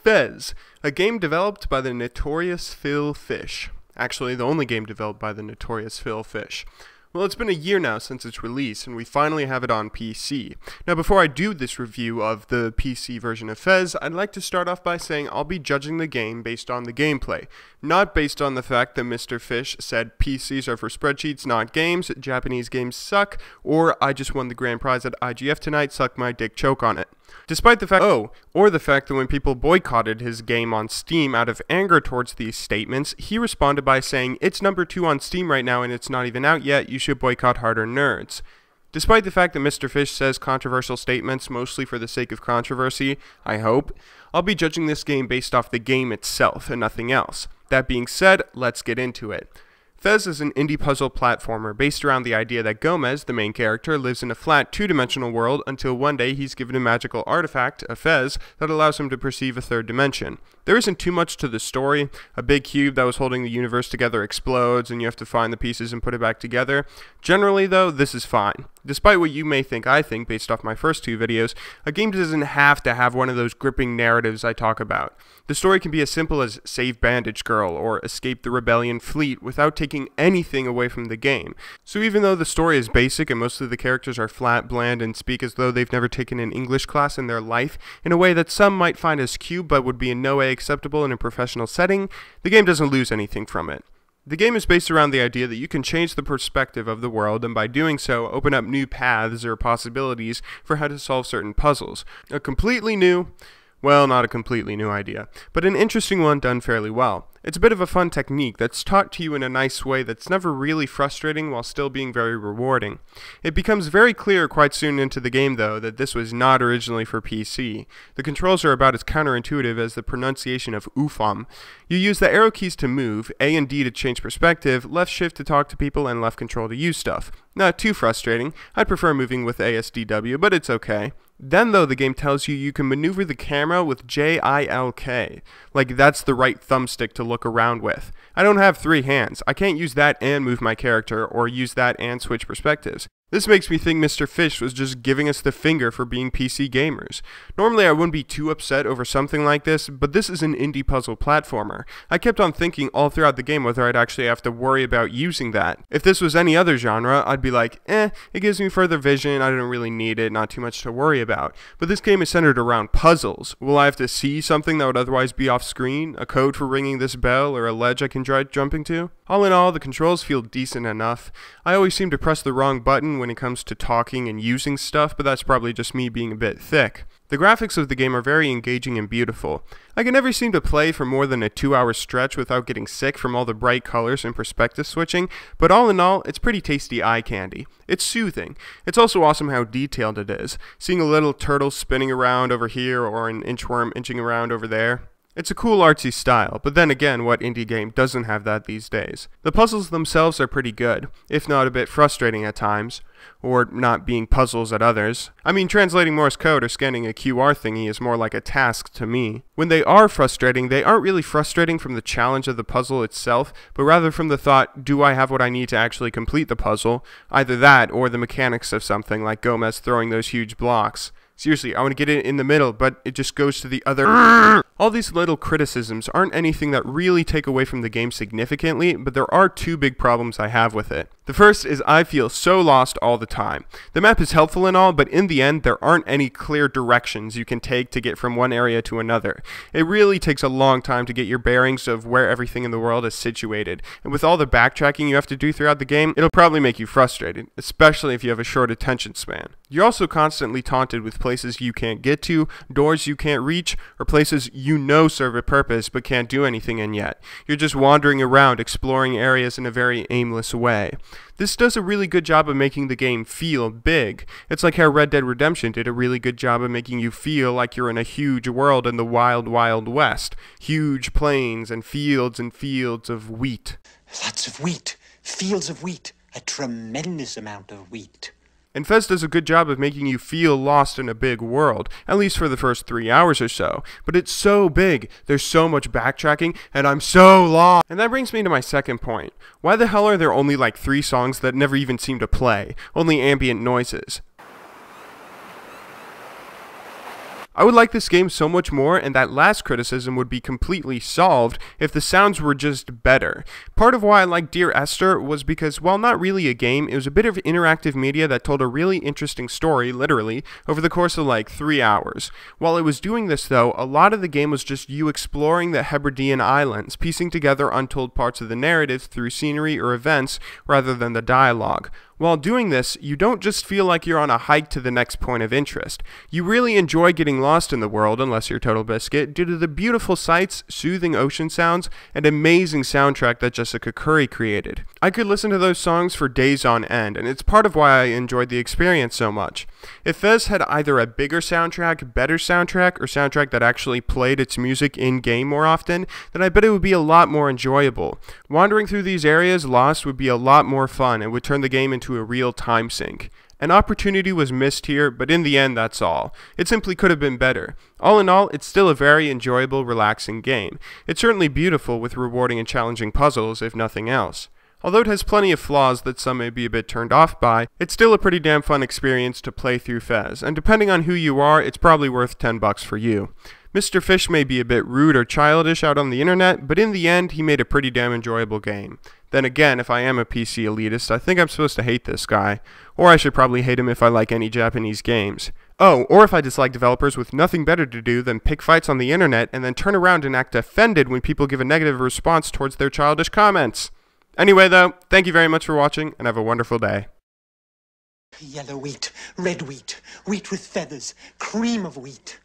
Fez, a game developed by the notorious Phil Fish. Actually, the only game developed by the notorious Phil Fish. Well, it's been a year now since its release, and we finally have it on PC. Now, before I do this review of the PC version of Fez, I'd like to start off by saying I'll be judging the game based on the gameplay, not based on the fact that Mr. Fish said PCs are for spreadsheets, not games, Japanese games suck, or I just won the grand prize at IGF tonight, suck my dick, choke on it. Despite the fact, or the fact that when people boycotted his game on Steam out of anger towards these statements, he responded by saying, "It's number 2 on Steam right now and it's not even out yet, you should boycott Harder Nerds." Despite the fact that Mr. Fish says controversial statements mostly for the sake of controversy, I hope, I'll be judging this game based off the game itself and nothing else. That being said, let's get into it. Fez is an indie puzzle platformer based around the idea that Gomez, the main character, lives in a flat two-dimensional world until one day he's given a magical artifact, a Fez, that allows him to perceive a third dimension. There isn't too much to the story. A big cube that was holding the universe together explodes and you have to find the pieces and put it back together. Generally though, this is fine. Despite what you may think I think based off my first 2 videos, a game doesn't have to have one of those gripping narratives I talk about. The story can be as simple as save Bandage Girl or escape the rebellion fleet without taking anything away from the game. So even though the story is basic and most of the characters are flat, bland, and speak as though they've never taken an English class in their life in a way that some might find as cute but would be in no way acceptable in a professional setting, the game doesn't lose anything from it. The game is based around the idea that you can change the perspective of the world and by doing so open up new paths or possibilities for how to solve certain puzzles. Well, not a completely new idea, but an interesting one done fairly well. It's a bit of a fun technique that's taught to you in a nice way that's never really frustrating while still being very rewarding. It becomes very clear quite soon into the game though that this was not originally for PC. The controls are about as counterintuitive as the pronunciation of UFOM. You use the arrow keys to move, A and D to change perspective, left shift to talk to people, and left control to use stuff. Not too frustrating. I'd prefer moving with ASDW, but it's okay. Then though the game tells you can maneuver the camera with JILK, like that's the right thumbstick to look around with. I don't have 3 hands, I can't use that and move my character, or use that and switch perspectives. This makes me think Mr. Fish was just giving us the finger for being PC gamers. Normally I wouldn't be too upset over something like this, but this is an indie puzzle platformer. I kept on thinking all throughout the game whether I'd actually have to worry about using that. If this was any other genre, I'd be like, it gives me further vision, I don't really need it, not too much to worry about. But this game is centered around puzzles. Will I have to see something that would otherwise be off screen? A code for ringing this bell, or a ledge I can try jumping to? All in all, the controls feel decent enough. I always seem to press the wrong button when it comes to talking and using stuff, but that's probably just me being a bit thick. The graphics of the game are very engaging and beautiful. I can never seem to play for more than a 2-hour stretch without getting sick from all the bright colors and perspective switching, but all in all, it's pretty tasty eye candy. It's soothing. It's also awesome how detailed it is. Seeing a little turtle spinning around over here or an inchworm inching around over there. It's a cool artsy style, but then again, what indie game doesn't have that these days? The puzzles themselves are pretty good, if not a bit frustrating at times, or not being puzzles at others. I mean, translating Morse code or scanning a QR thingy is more like a task to me. When they are frustrating, they aren't really frustrating from the challenge of the puzzle itself, but rather from the thought, do I have what I need to actually complete the puzzle? Either that, or the mechanics of something, like Gomez throwing those huge blocks. Seriously, I want to get it in the middle, but it just goes to the other. All these little criticisms aren't anything that really take away from the game significantly, but there are 2 big problems I have with it. The first is I feel so lost all the time. The map is helpful and all, but in the end, there aren't any clear directions you can take to get from one area to another. It really takes a long time to get your bearings of where everything in the world is situated, and with all the backtracking you have to do throughout the game, it'll probably make you frustrated, especially if you have a short attention span. You're also constantly taunted with places you can't get to, doors you can't reach, or places you know serve a purpose but can't do anything in yet. You're just wandering around exploring areas in a very aimless way. This does a really good job of making the game feel big. It's like how Red Dead Redemption did a really good job of making you feel like you're in a huge world in the wild, wild west. Huge plains and fields of wheat. Lots of wheat. Fields of wheat. A tremendous amount of wheat. And Fez does a good job of making you feel lost in a big world, at least for the first 3 hours or so. But it's so big, there's so much backtracking, and I'm so lost. And that brings me to my second point. Why the hell are there only like 3 songs that never even seem to play? Only ambient noises. I would like this game so much more, and that last criticism would be completely solved if the sounds were just better. Part of why I liked Dear Esther was because, while not really a game, it was a bit of interactive media that told a really interesting story, literally, over the course of like 3 hours. While it was doing this though, a lot of the game was just you exploring the Hebridean Islands, piecing together untold parts of the narrative through scenery or events rather than the dialogue. While doing this, you don't just feel like you're on a hike to the next point of interest. You really enjoy getting lost in the world, unless you're Total Biscuit, due to the beautiful sights, soothing ocean sounds, and amazing soundtrack that Jessica Curry created. I could listen to those songs for days on end, and it's part of why I enjoyed the experience so much. If Fez had either a bigger soundtrack, better soundtrack, or soundtrack that actually played its music in-game more often, then I bet it would be a lot more enjoyable. Wandering through these areas lost would be a lot more fun and would turn the game into a real time sink. An opportunity was missed here, but in the end that's all. It simply could have been better. All in all, it's still a very enjoyable, relaxing game. It's certainly beautiful with rewarding and challenging puzzles, if nothing else. Although it has plenty of flaws that some may be a bit turned off by, it's still a pretty damn fun experience to play through Fez, and depending on who you are, it's probably worth $10 for you. Mr. Fish may be a bit rude or childish out on the internet, but in the end, he made a pretty damn enjoyable game. Then again, if I am a PC elitist, I think I'm supposed to hate this guy. Or I should probably hate him if I like any Japanese games. Oh, or if I dislike developers with nothing better to do than pick fights on the internet and then turn around and act offended when people give a negative response towards their childish comments. Anyway though, thank you very much for watching, and have a wonderful day. Yellow wheat, red wheat, wheat with feathers, cream of wheat.